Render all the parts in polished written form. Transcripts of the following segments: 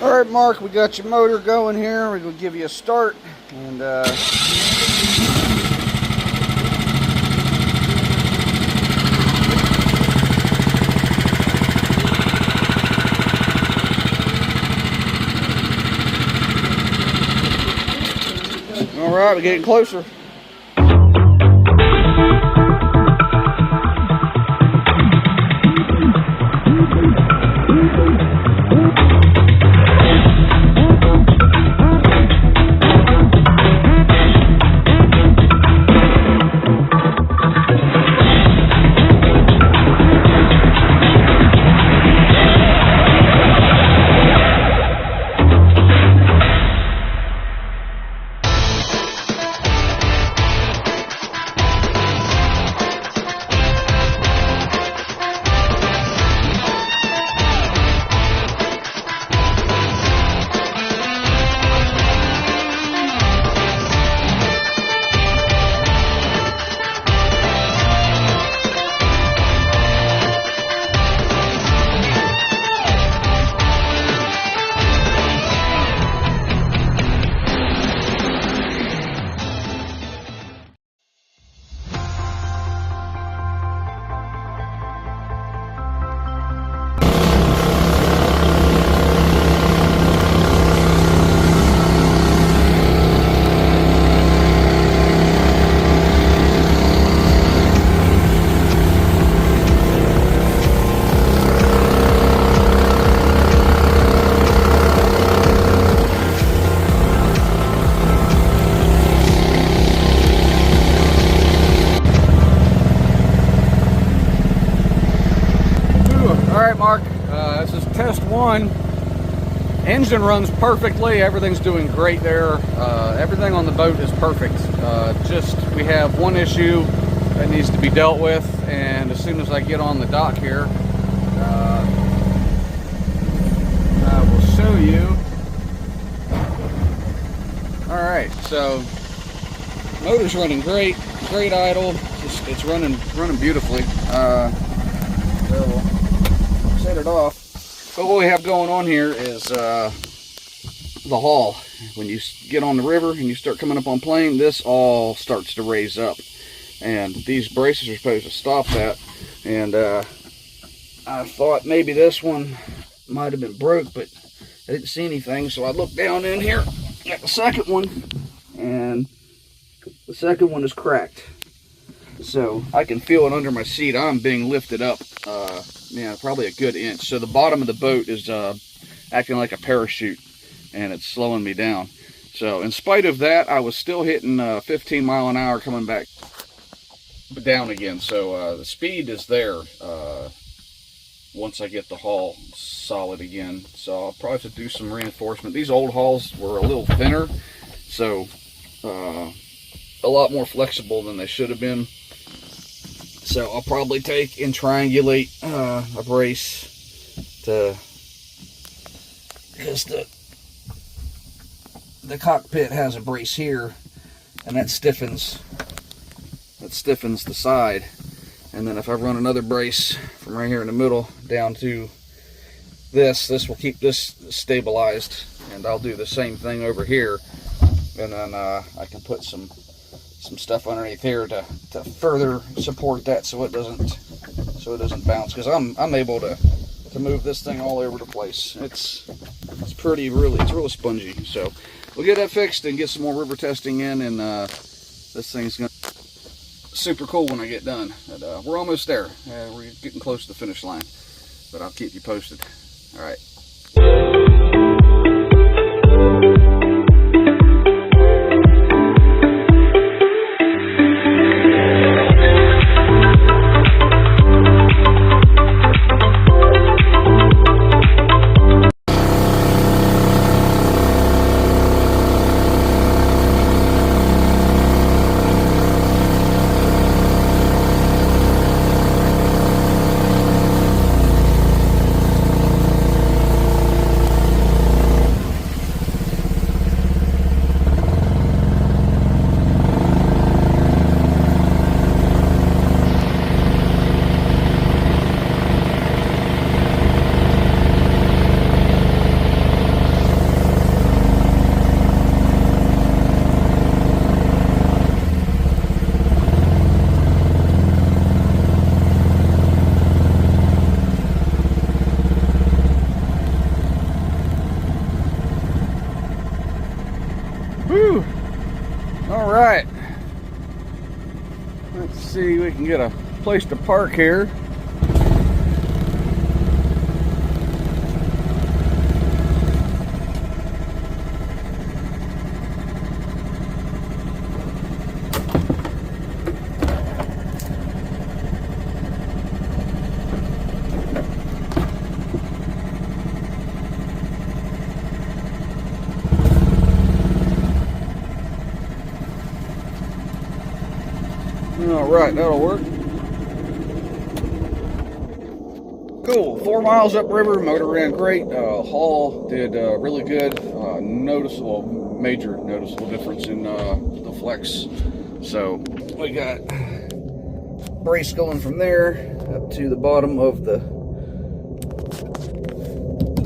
All right, Mark, we got your motor going here. We're going to give you a start. And all right, we're getting closer. Mark, this is test one. Engine runs perfectly. Everything's doing great there. Everything on the boat is perfect. Just we have one issue that needs to be dealt with, and as soon as I get on the dock here, I will show you. All right, so motor's running great idle. It's running beautifully. So we'll set it off. But what we have going on here is the haul. When you get on the river and you start coming up on plane, this all starts to raise up, and these braces are supposed to stop that. And I thought maybe this one might have been broke, but I didn't see anything, so I looked down in here at the second one, and the second one is cracked. So I can feel it under my seat. I'm being lifted up, probably a good inch. So the bottom of the boat is acting like a parachute, and it's slowing me down. So in spite of that, I was still hitting 15 mile an hour coming back down again. So the speed is there once I get the hull solid again. So I'll probably have to do some reinforcement. These old hulls were a little thinner, so a lot more flexible than they should have been. So I'll probably take and triangulate a brace to, because the cockpit has a brace here, and that stiffens the side. And then if I run another brace from right here in the middle down to this will keep this stabilized, and I'll do the same thing over here. And then I can put some stuff underneath here to further support that, so it doesn't bounce, because I'm able to move this thing all over the place. It's really spongy. So we'll get that fixed and get some more river testing in, and this thing's gonna super cool when I get done. But, we're almost there. We're getting close to the finish line, but I'll keep you posted. All right. see we can get a place to park here. All right, that'll work. Cool, 4 miles upriver, motor ran great. Haul did really good. Major noticeable difference in the flex. So we got brace going from there up to the bottom of the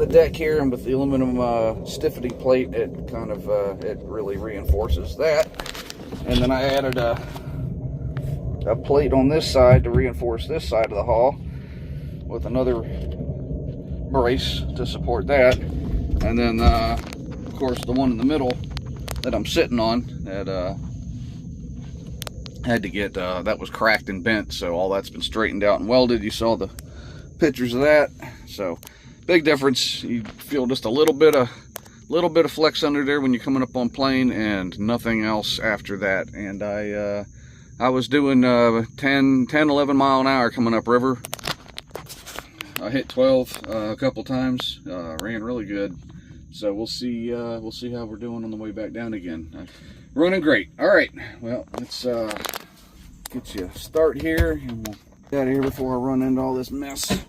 deck here, and with the aluminum stiffening plate, it kind of it really reinforces that. And then I added a plate on this side to reinforce this side of the hull with another brace to support that. And then of course the one in the middle that I'm sitting on that had to get that was cracked and bent, so all that's been straightened out and welded. You saw the pictures of that. So big difference. You feel just a little bit of flex under there when you're coming up on plane, and nothing else after that. And I was doing 10, 11 mile an hour coming up river. I hit 12 a couple times, ran really good. So we'll see how we're doing on the way back down again. Running great. All right, well, let's get you a start here, and we'll get out of here before I run into all this mess.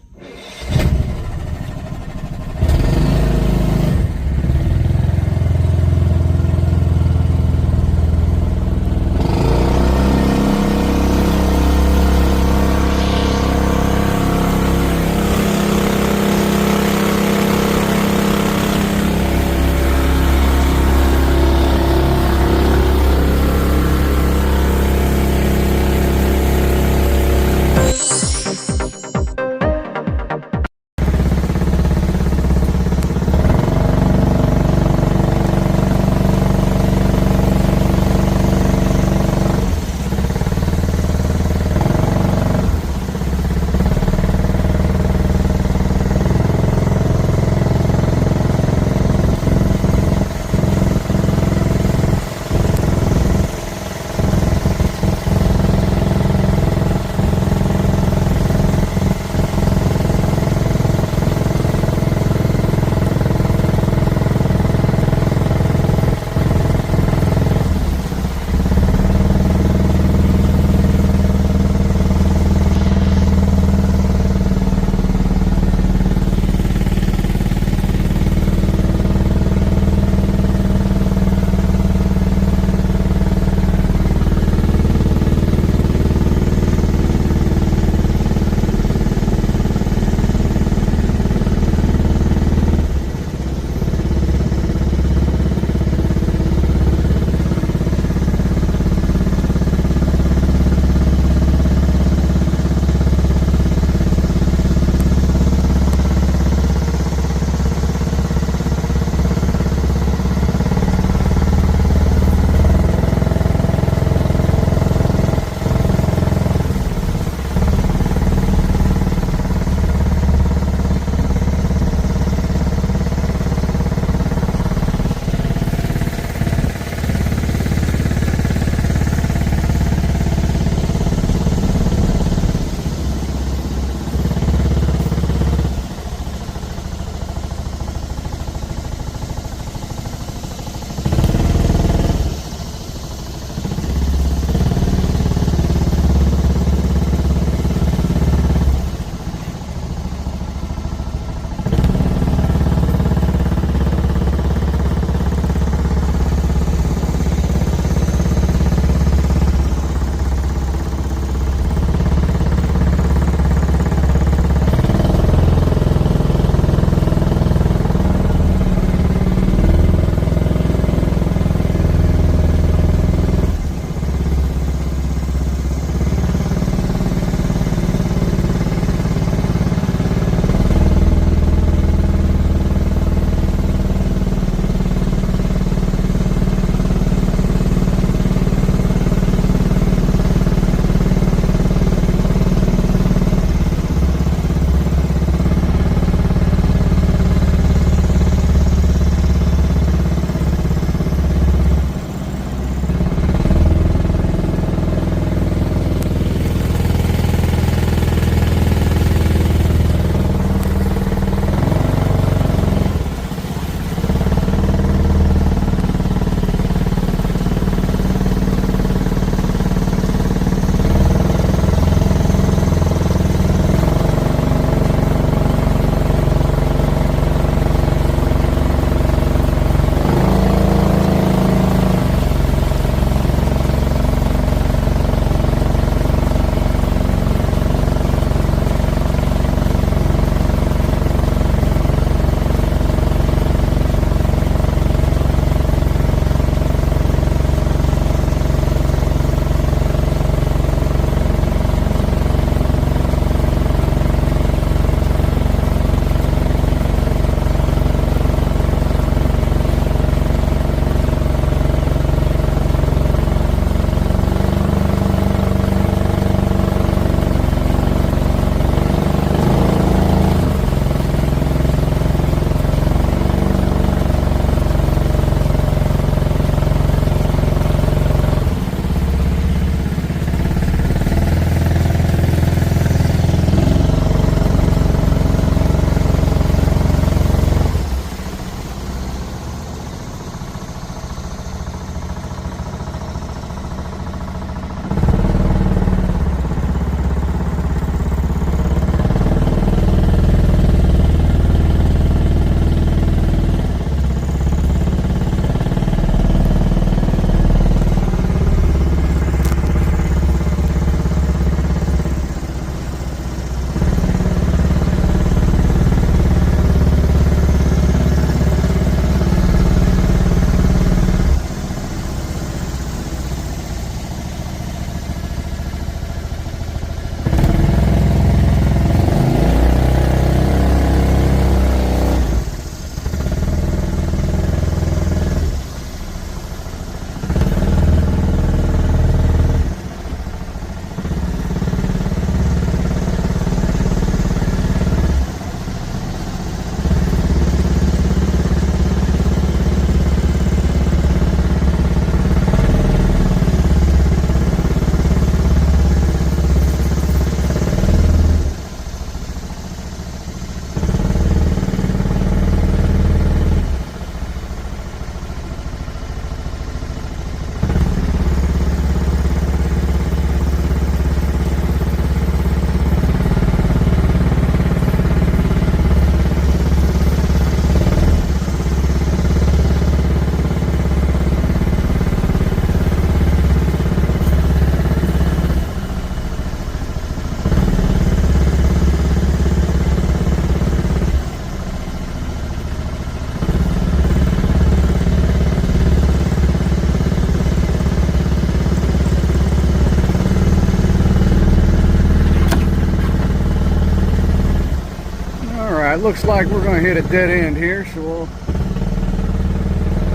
looks like we're going to hit a dead end here, so we'll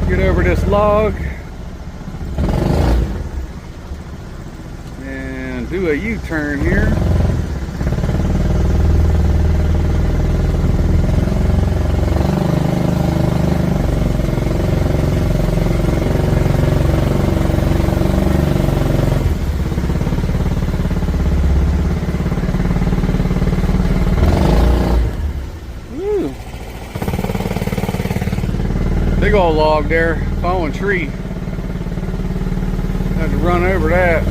get over this log and do a U-turn here. Big old log there, fallen tree. Had to run over that.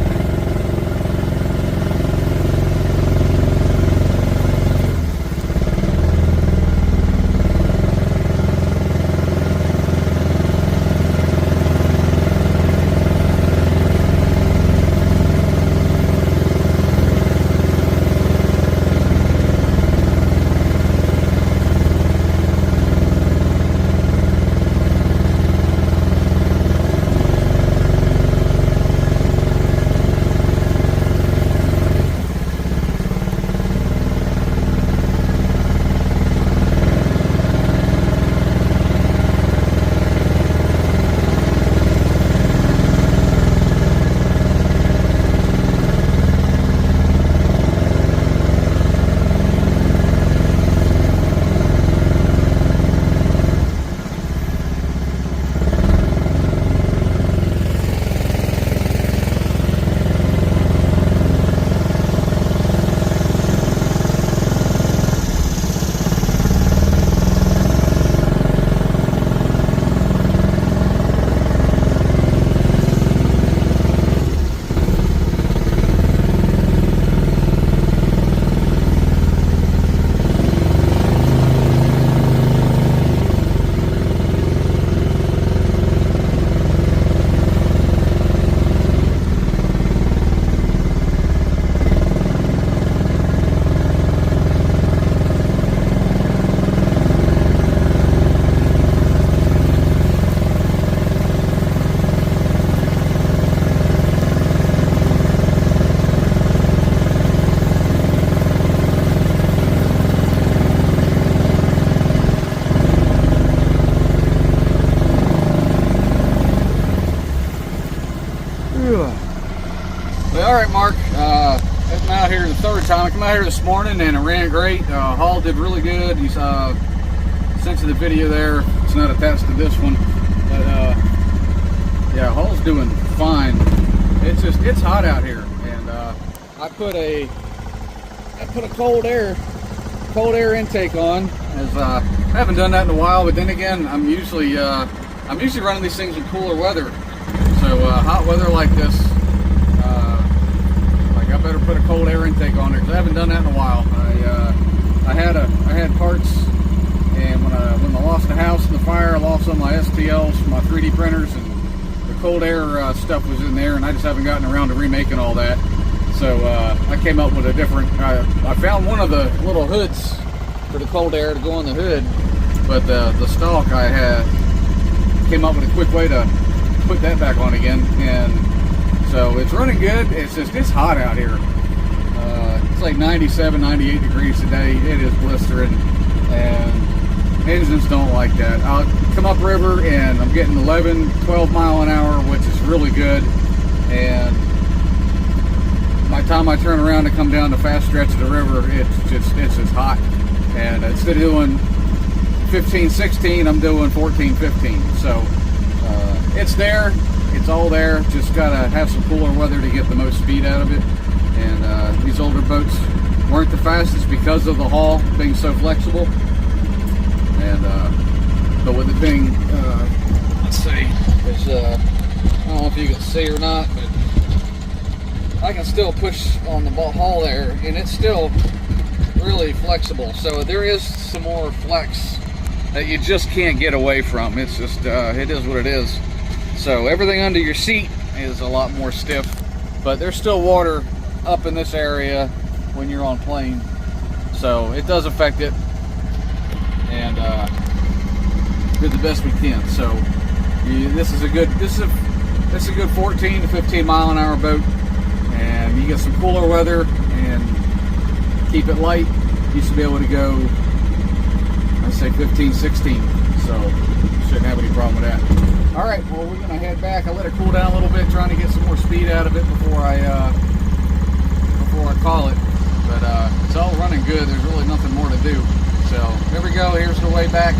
All right, Mark. I'm out here the third time. I come out here this morning and it ran great. Haul did really good. You saw sent you the video there. It's not attached to this one, but yeah, Haul's doing fine. It's hot out here, and I put a cold air intake on. As I haven't done that in a while, but then again, I'm usually running these things in cooler weather. So hot weather like this, like I better put a cold air intake on there because I haven't done that in a while. I had parts, and when I lost the house in the fire, I lost some of my STLs, my 3D printers, and the cold air stuff was in there, and I just haven't gotten around to remaking all that. So I came up with a different. I found one of the little hoods for the cold air to go on the hood, but the stalk I had came up with a quick way to put that back on again, and so it's running good. It's hot out here. It's like 97, 98 degrees today. It is blistering, and engines don't like that. I'll come upriver and I'm getting 11, 12 mile an hour, which is really good. And by the time I turn around to come down the fast stretch of the river, it's just hot. And instead of doing 15, 16, I'm doing 14, 15. So it's there. It's all there. Just gotta have some cooler weather to get the most speed out of it. And these older boats weren't the fastest because of the hull being so flexible. And but with it being, let's see, there's I don't know if you can see or not, but I can still push on the hull there, and it's still really flexible. So there is some more flex that you just can't get away from. It's just it is what it is. So everything under your seat is a lot more stiff, but there's still water up in this area when you're on plane, so it does affect it, and did the best we can. So this is a good 14 to 15 mile an hour boat, and you get some cooler weather and keep it light. You should be able to go say 15, 16. So shouldn't have any problem with that. All right, well, we're gonna head back. I let it cool down a little bit, trying to get some more speed out of it before I call it. But it's all running good. There's really nothing more to do. So there we go. Here's the way back.